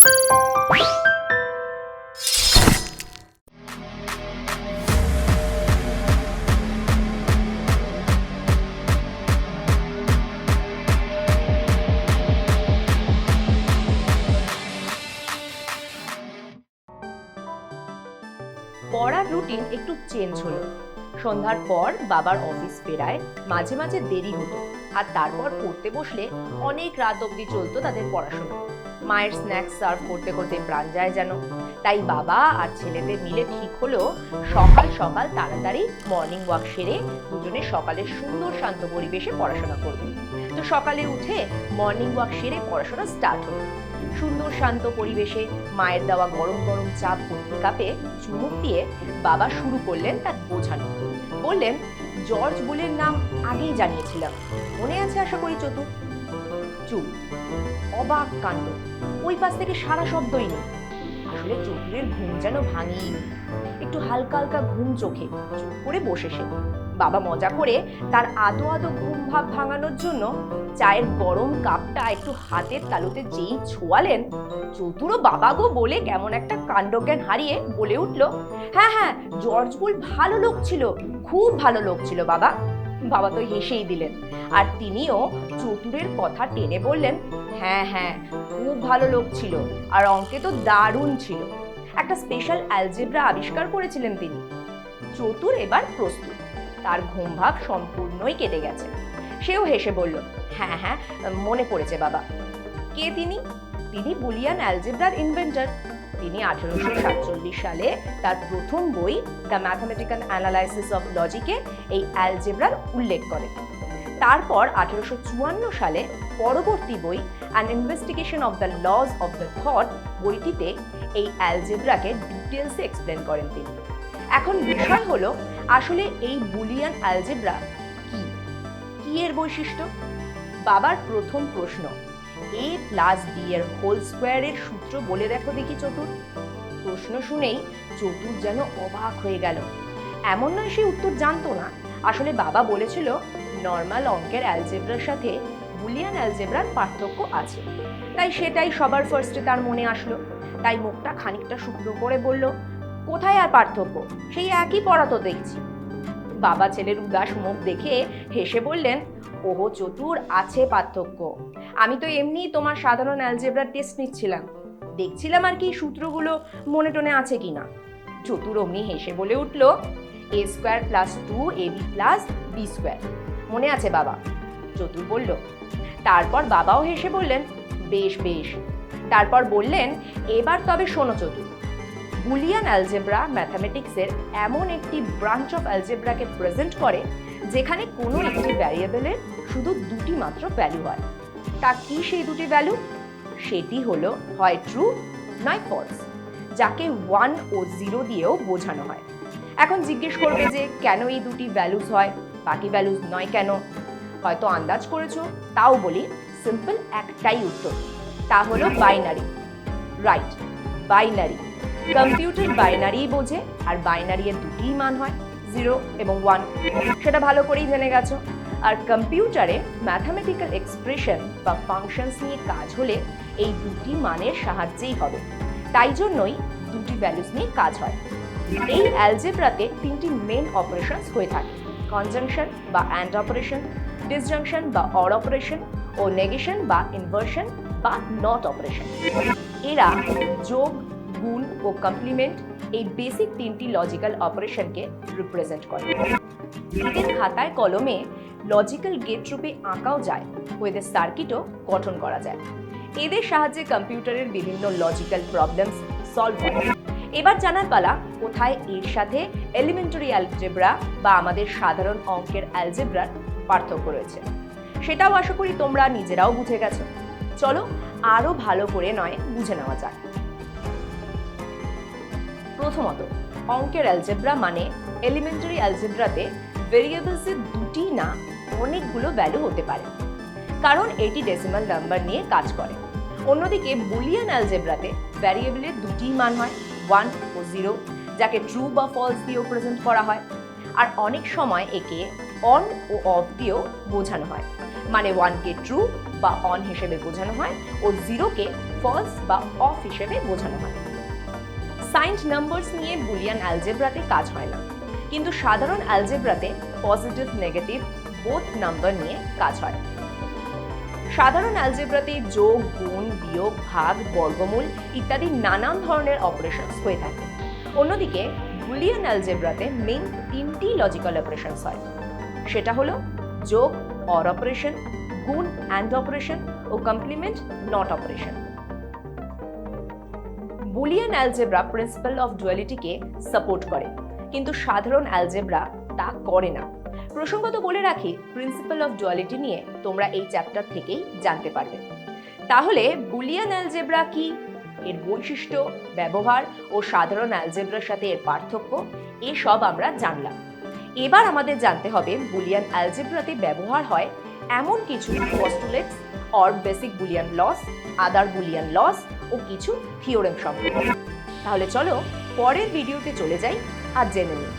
পড়ার রুটিন একটু চেঞ্জ হলো। সন্ধ্যার পর বাবার অফিস ফেরায় মাঝে মাঝে দেরি হতো, আর তারপর পড়তে বসলে অনেক রাত অবধি চলতো তাদের পড়াশোনা। মায়ের স্ন্যাক্স সার্ভ করতে করতে প্রাণ যায় যেন। তাই বাবা আর ছেলেদের মিলে ঠিক হলো সকাল সকাল তাড়াতাড়ি মর্নিং ওয়াক সেরে দুজনে সকালের সুন্দর শান্ত পরিবেশে পড়াশোনা করবে। তো সকালে উঠে মর্নিং ওয়াক সেরে পড়াশোনা স্টার্ট হলো। সুন্দর শান্ত পরিবেশে মায়ের দেওয়া গরম গরম চা ভর্তি কাপে চুমুক দিয়ে বাবা শুরু করলেন তার বোঝানো। বললেন, জর্জ বুলের নাম আগেই জানিয়েছিলাম, মনে আছে আশা করি চতুর? চুপ। অবাক কাণ্ড, ওই পাশ থেকে সারা শব্দই নেই। আসলে চতুরের ঘুম যেন ভাঙি, একটু হালকা হালকা ঘুম চোখে, চুপ করে বসে সে। বাবা মজা করে তার আদো আদো ঘুম ভাব ভাঙানোর জন্য চায়ের গরম কাপটা একটু হাতের তালুতে যেই ছোঁয়ালেন, চতুরও বাবা গো বলে কেমন একটা কাণ্ডজ্ঞান হারিয়ে বলে উঠল, হ্যাঁ হ্যাঁ, জর্জ বুল ভালো লোক ছিল, খুব ভালো লোক ছিল বাবা। বাবা তো হেসেই দিলেন, আর তিনিও চতুরের কথা টেনে বললেন, হ্যাঁ হ্যাঁ, খুব ভালো লোক ছিল, আর অঙ্কে তো দারুণ ছিল। একটা স্পেশাল অ্যালজেব্রা আবিষ্কার করেছিলেন তিনি। চতুর এবার প্রস্তুত, তার ঘুম ভাব সম্পূর্ণই কেটে গেছে। সেও হেসে বলল, হ্যাঁ হ্যাঁ, মনে পড়েছে বাবা। কে তিনি? তিনি বুলিয়ান অ্যালজেব্রার ইনভেন্টর। তিনি 1847 সালে তার প্রথম বই দ্য ম্যাথমেটিক্যাল অ্যানালাইসিস অফ লজিকে এই অ্যালজেব্রার উল্লেখ করেন। তারপর 1854 সালে পরবর্তী বই an investigation of the lodge of the thought বইটিতে এই অ্যালজেব্রাকে ডিটেলসে এক্সপ্লেন করেন তিনি। এখন বিষয় হলো, আসলে এই বুলিয়ান অ্যালজেব্রা কি, কি এর বৈশিষ্ট্য? বাবার প্রথম প্রশ্ন, a প্লাস বি এর হোল স্কোয়ারের সূত্র বলে দেখো দেখি চতুর। প্রশ্ন শুনেই চতুর যেন অবাক হয়ে গেল। এমন নয় সে উত্তর জানতো না, আসলে বাবা বলেছিল নর্মাল অঙ্কের অ্যালজেব্রার সাথে বুলিয়ান অ্যালজেব্রার পার্থক্য আছে, তাই সেটাই সবার ফার্স্টে তার মনে আসলো। তাই মুখটা খানিকটা শুকনো করে বলল, কোথায় আর পার্থক্য, সেই একই পড়া তো দেখছি। বাবা ছেলের উদাস মুখ দেখে হেসে বললেন, ওহো চতুর, আছে পার্থক্য। আমি তো এমনি তোমার সাধারণ অ্যালজেব্রার টেস্ট নিচ্ছিলাম, দেখছিলাম আর কি সূত্রগুলো মনে টনে আছে কিনা। চতুর অমনি হেসে বলে উঠল, a square plus 2ab plus B square, মনে আছে বাবা? চতুর বলল। তারপর বাবাও হেসে বললেন, বেশ বেশ। তারপর বললেন, এবার তবে শোনো চতুর, বুলিয়ান অ্যালজেব্রা ম্যাথামেটিক্সের এমন একটি ব্রাঞ্চ অফ অ্যালজেব্রাকে প্রেজেন্ট করে যেখানে কোনো একটি ভ্যারিয়েবলের শুধু দুটি মাত্র ভ্যালু হয়। তা কি সেই দুটি ভ্যালু? সেটি হলো হয় ট্রু নয় ফলস, যাকে 1 ও 0 দিয়েও বোঝানো হয়। এখন জিজ্ঞেস করবে যে কেন এই দুটি ভ্যালুস হয়, বাকি ভ্যালুস নয় কেন? হয়তো আন্দাজ করেছো, তাও বলি, সিম্পল একটাই উত্তর, তা হলো binary. Right, binary. Computer binary বোঝে, আর বাইনারি এর দুটি মান হয় 0 এবং 1, সেটা ভালো করেই জেনে গেছো। আর কম্পিউটারে ম্যাথামেটিক্যাল এক্সপ্রেশন বা ফাংশনস নিয়ে কাজ হলে এই দুটি মানের সাহায্যেই হবে, তাই জন্যই দুটি ভ্যালুস নিয়ে কাজ হয়। এই অ্যালজেব্রাতে তিনটি মেন অপারেশনস হয়ে থাকে, কনজাংশন বা অ্যান্ড অপারেশন, ডিসজাংশন বা অর অপারেশন, ও নেগেশন বা ইনভার্সন বা নট অপারেশন। এরা যোগ, গুণ ও কমপ্লিমেন্ট, এই বেসিক তিনটি লজিক্যাল অপারেশনকে রিপ্রেজেন্ট করে। এদের খাতায় কলমে লজিক্যাল গেট রূপে আঁকাও যায়, ও এদের সার্কিটও গঠন করা যায়। এদের সাহায্যে কম্পিউটারের বিভিন্ন লজিক্যাল প্রবলেমস সলভ হয়। এবার জানার পালা, কোথায় এর সাথে এলিমেন্টারি অ্যালজেব্রা বা আমাদের সাধারণ অঙ্কের অ্যালজেব্রার পার্থক্য রয়েছে। সেটাও আশা করি তোমরা নিজেরাও বুঝে গেছো। চলো আরো ভালো করে নয় বুঝে নেওয়া যাক। প্রথমত, অঙ্কের অ্যালজেব্রা মানে এলিমেন্টারি অ্যালজেব্রাতে ভেরিয়েবলসের দুটি না অনেকগুলো ভ্যালু হতে পারে, কারণ এটি ডেসিমাল নাম্বার নিয়ে কাজ করে। অন্যদিকে বুলিয়ান অ্যালজেব্রাতে ভ্যারিয়েবলের দুটি মান হয় 1 ও 0, যাকে ট্রু বা ফলস দিয়েও প্রেজেন্ট করা হয়, আর অনেক সময় একে অন ও অফ দিয়েও বোঝানো হয়। মানে 1কে ট্রু বা অন হিসেবে বোঝানো হয় ও 0কে ফলস বা অফ হিসেবে বোঝানো হয়। সাইন্ড নাম্বারস নিয়ে বুলিয়ান অ্যালজেব্রাতে কাজ হয় না, কিন্তু সাধারণ অ্যালজেব্রাতে পজিটিভ নেগেটিভ বোথ নাম্বার নিয়ে কাজ হয়। সাধারণ অ্যালজেব্রাতে যোগ, গুণ, বিয়োগ, ভাগ, বর্গমূল ইত্যাদি নানান ধরনের অপারেশনস হয়ে থাকে। অন্যদিকে বুলিয়ান অ্যালজেব্রাতে মেইন 3টি লজিক্যাল অপারেশনস হয়, সেটা হলো যোগ অর অপারেশন, গুণ অ্যান্ড অপারেশন ও complement NOT operation. Boolean algebra principal of ডুয়ালিটিকে সাপোর্ট করে, কিন্তু সাধারণ অ্যালজেব্রা তা করে না। প্রসঙ্গত বলে রাখি, প্রিন্সিপাল অফ ডুয়ালিটি নিয়ে তোমরা এই চ্যাপ্টার থেকেই জানতে পারবে। তাহলে বুলিয়ান অ্যালজেব্রা কি, এর বৈশিষ্ট্য, ব্যবহার ও সাধারণ অ্যালজেব্রার সাথে এর পার্থক্য, এসব আমরা জানলাম। এবার আমাদের জানতে হবে বুলিয়ান অ্যালজেব্রাতে ব্যবহার হয় এমন কিছু postulates or basic Boolean laws, other Boolean laws ও কিছু থিওরেম সম্পর্কে। তাহলে চলো পরের ভিডিওতে চলে যাই আর জেনে নিই।